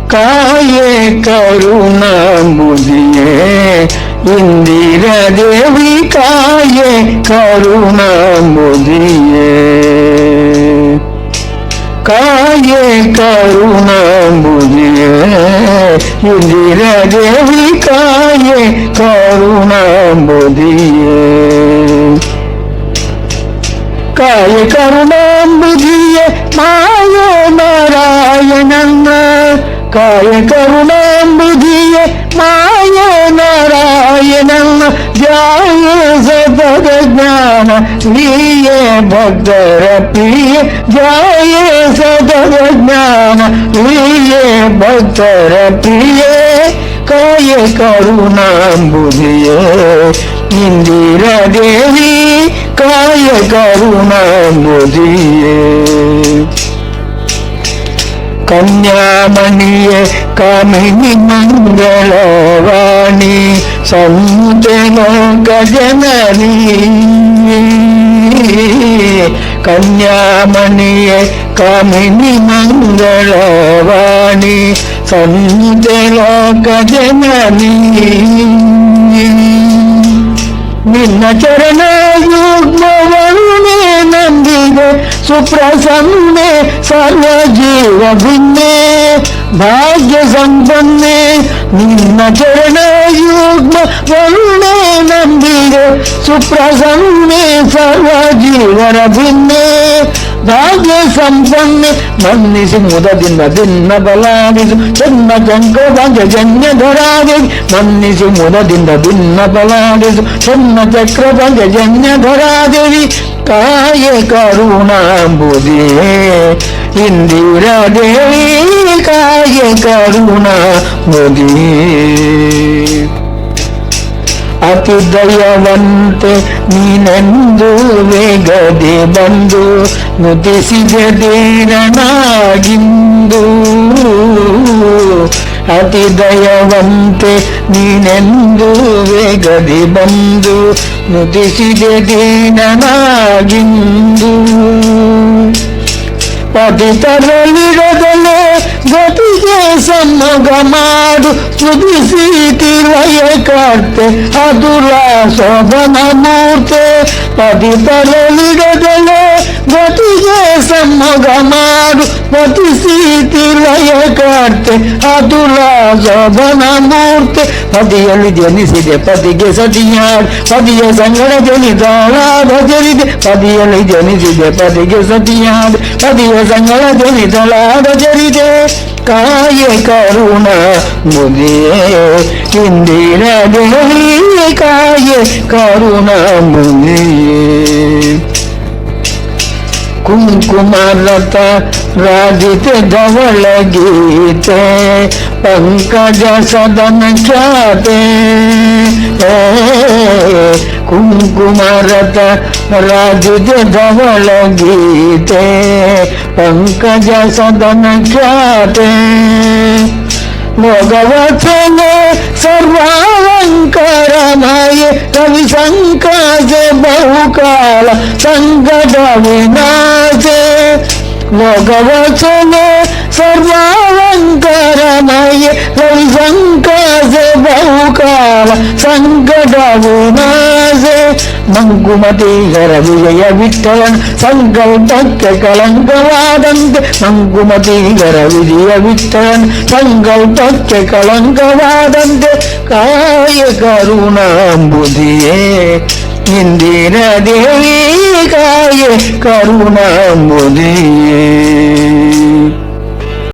ಕಾಯೆ ಕರುಣಾಂಬುದಿಯೇ ಇಂದಿರಾ ದೇವಿ ಕಾಯೆ ಕರುಣಾಂಬುದಿಯೇ ಕಾಯೆ ಕರುಣಾಂಬುದಿಯೇ ಇಂದಿರಾ ದೇವಿ ಕಾಯೆ ಕರುಣಾಂಬುದಿಯೇ ಕಾಯೆ ಕರುಣಾಂಬುದಿಯೇ Mayo ನಾರಾಯಣನ್ನ ಕಾಯ ಕರುಣಾಂಬುದಿಯೇ ಮಾಯ ನಾರಾಯಣನ್ನ ಧ್ಯಾಯ ಸತತ ಜ್ಞಾನ ನೀಯೇ ಭಕ್ತರ ಪ್ರಿಯ ಧ್ಯಾಯ ಸತತ ಜ್ಞಾನ ನೀಯೇ ಭಕ್ತರ ಪ್ರಿಯ ಕಾಯ ಕರುಣಾಂಬುದಿಯೇ ಇಂದಿರಾ ದೇವಿ ಕಾಯ ಕರುಣಾಂಬುದಿಯೇ ಕನ್ಯಾಮಣಿಯೇ ಕಾಮಿನಿ ಮಂಗಳವಾಣಿ ಸಂತಲೋಕ ಜನನಿ ಕನ್ಯಾಮಣಿಯೇ ಕಾಮಿನಿ ಮಂಗಳವಾಣಿ ಸಂತಲೋಕ ಜನನಿ ನಿನ್ನ ಚರಣ ಯುಗ್ಮವನ್ನೇ ನಂಬಿದೆ ಸುಪ್ರಸನ್ನೆ ಸರ್ವ ಜೀವ ಭಿನ್ನೆ ಭಾಗ್ಯ ಸಂಪನ್ನೆ ನಿನ್ನ ಚರಣ ಯುಗ್ಮವನ್ನೇ ನಂಬಿದೆ ಸುಪ್ರಸನ್ನೆ ಸರ್ವ ಜೀವರ ಭಿನ್ನೆ ಭಾಗ್ಯ ಸಂಪನ್ನೆ ಮನ್ನಿಸಿ ಮುದದಿಂದ ಭಿನ್ನ ಬಲಾದಿಸು ಚೆನ್ನ ಚಂಕ್ರಭಂಗ ಜನ್ಯಧರಾದಿ ಮನ್ನಿಸಿ ಮುದದಿಂದ ಭಿನ್ನ ಬಲಾದಿಸು ಚೆನ್ನ ಚಕ್ರಭಂಗ ಜನ್ಯಧರಾದೇವಿ ಕಾಯ ಕರುಣಾಂಬುದಿಯೇ ಇಂದಿರಾ ದೇವಿ ಕಾಯ ಕರುಣಾಂಬುದಿಯೇ ಅತಿ ದಯವಂತೆ ನೀನೆಂದು ವೇಗದೆ ಬಂದು ನುತಿಸಿದೆ ದೀನನಾಗಿಂದು ಅತಿ ದಯವಂತೆ ನೀನೆಂದು ವೇಗದೆ ಬಂದು ನುತಿಸಿದೆ ದೀನನಾಗಿಂದು ಪತಿತರಲ್ಲಿಡದಲೆ ಗತಿಗೆ ಸಮ್ಮಗ ಮಾಡು ಸ್ತುತಿಸಿ ತಿಲಯ ಕರ್ತೆ ಅದುಲ ಶೋಭನ ಮೂರ್ತೆ ಪತಿತರಲ್ಲಿಡದಲೆ ಗತಿಗೆ ಸಮ್ಮಗ ಮಾಡು ಸ್ತುತಿಸಿ ತಿಲಯ ಕರ್ತೆ ಅದುಲ ಶೋಭನ ಮೂರ್ತೆ ಪದಿಯಲ್ಲಿ ಜನಿಸಿದೆ ಪದಿಗೆ ಸತಿಯಾಡ್ ಪದಿಯ ಸಂಗಡ ಜನಿತಾಳಾದ ಜರಿದೆ ಪದಿಯಲ್ಲಿ ಜನಿಸಿದೆ ಪದಿಗೆ ಸತಿಯಾಡ್ ಪದಿಯ ಸಂಗಡ ಜನಿತಳಾದ ಜರಿದೆ ಕಾಯ ಕರುಣಾಂಬುದಿಯೇ ಇಂದಿರಾ ದೇವಿ ಕಾಯ ಕರುಣಾಂಬುದಿಯೇ ಕುಂಕುಮರತ ರಾಜಿತೆ ಧವಳ ಗೀತೆ ಪಂಕಜ ಸದನ ಖ್ಯಾತೆ ಕುಂಕುಮರತ ರಾಜಿತೆ ಧವಳ ಗೀತೆ ಪಂಕಜ ಸದನ ಖ್ಯಾತೆ ಭಗವತನೆ ಸರ್ವಾಲಂಕಾರಮಯ ಕವಿ ಸಂಕಾಸೆ ಬಹುಕಾಲ ಸಂಗಡ ವಿನಾಶೆ ಭಗವತನೆ ಸರ್ವಾಲಂಕಾರಮಯ ಕವಿ ಸಂಕಾಸೆ ಬಹುಕಾಲ ಸಂಗಡ ವಿನಾಶೆ ಮಂಗುಮತೀಗರ ವಿಜಯ ವಿಠಲನ ಸಂಕಲ್ಪಕ್ಕೆ ಕಳಂಕವಾದಂತೆ ಮಂಗುಮತೀಗರ ವಿಜಯ ವಿಠಲನ ಸಂಕಲ್ಪಕ್ಕೆ ಕಳಂಕವಾದಂತೆ ಕಾಯ ಕರುಣಾಂಬುದಿಯೇ ಇಂದಿರಾ ದೇವಿ ಕಾಯ ಕರುಣಾಂಬುದಿಯೇ